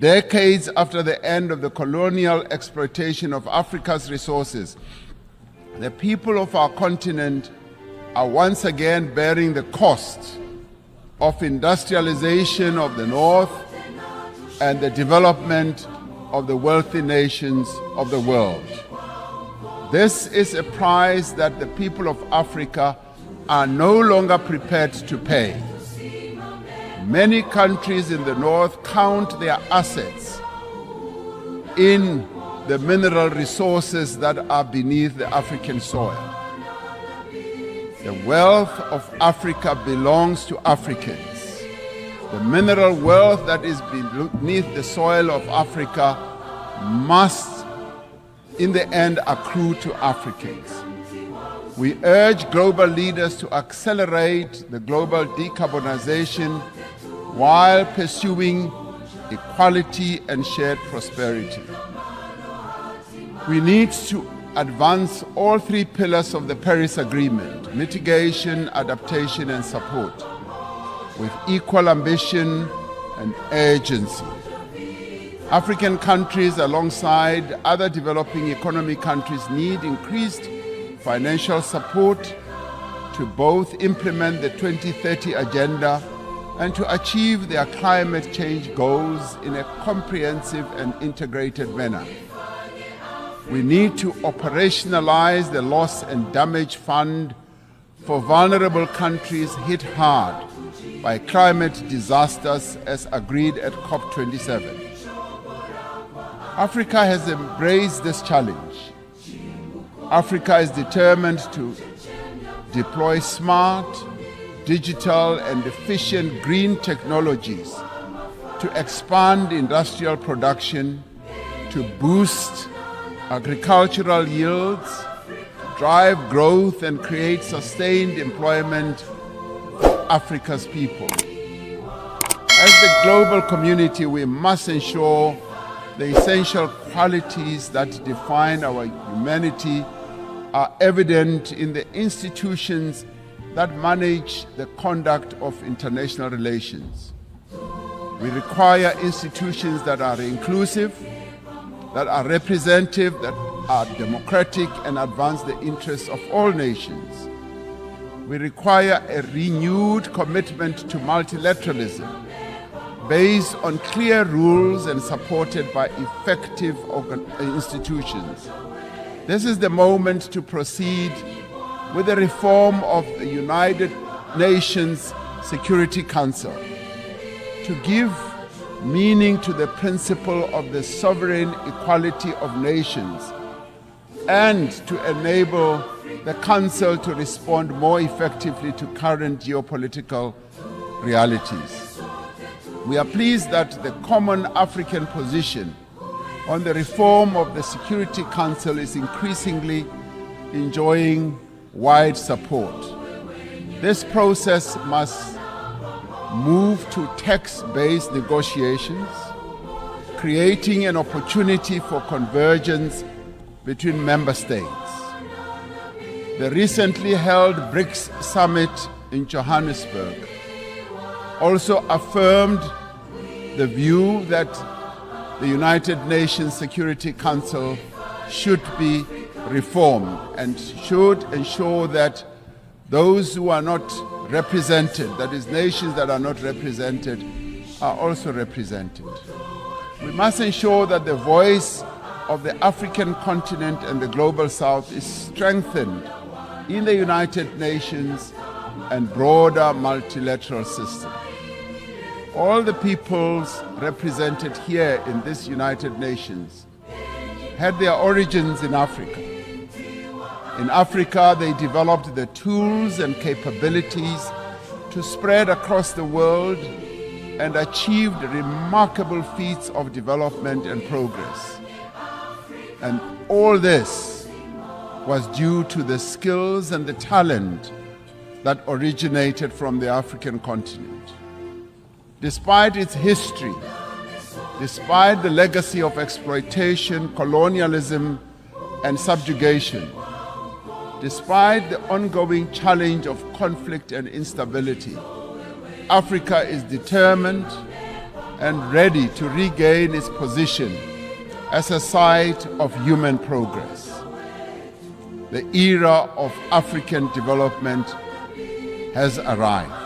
Decades after the end of the colonial exploitation of Africa's resources, the people of our continent are once again bearing the cost of industrialization of the North and the development of the wealthy nations of the world. This is a price that the people of Africa are no longer prepared to pay. Many countries in the North count their assets in the mineral resources that are beneath the African soil. The wealth of Africa belongs to Africans. The mineral wealth that is beneath the soil of Africa must, in the end, accrue to Africans. We urge global leaders to accelerate the global decarbonization while pursuing equality and shared prosperity. We need to advance all three pillars of the Paris Agreement: mitigation, adaptation, and support, with equal ambition and urgency. African countries, alongside other developing economy countries, need increased financial support to both implement the 2030 Agenda and to achieve their climate change goals in a comprehensive and integrated manner. We need to operationalize the Loss and Damage Fund for vulnerable countries hit hard by climate disasters as agreed at COP27. Africa has embraced this challenge. Africa is determined to deploy smart, digital, and efficient green technologies to expand industrial production, to boost agricultural yields, drive growth, and create sustained employment for Africa's people. As the global community, we must ensure the essential qualities that define our humanity are evident in the institutions that manage the conduct of international relations. We require institutions that are inclusive, that are representative, that are democratic, and advance the interests of all nations. We require a renewed commitment to multilateralism based on clear rules and supported by effective institutions. This is the moment to proceed with the reform of the United Nations Security Council, to give meaning to the principle of the sovereign equality of nations, and to enable the Council to respond more effectively to current geopolitical realities. We are pleased that the common African position on the reform of the Security Council is increasingly enjoying wide support. This process must move to text-based negotiations, creating an opportunity for convergence between member states. The recently held BRICS summit in Johannesburg also affirmed the view that the United Nations Security Council should be reformed and should ensure that those who are not represented, that is, nations that are not represented, are also represented. We must ensure that the voice of the African continent and the global south is strengthened in the United Nations and broader multilateral system. All the peoples represented here in this United Nations had their origins in Africa. In Africa, they developed the tools and capabilities to spread across the world and achieved remarkable feats of development and progress. And all this was due to the skills and the talent that originated from the African continent. Despite its history, despite the legacy of exploitation, colonialism, and subjugation, despite the ongoing challenge of conflict and instability, Africa is determined and ready to regain its position as a site of human progress. The era of African development has arrived.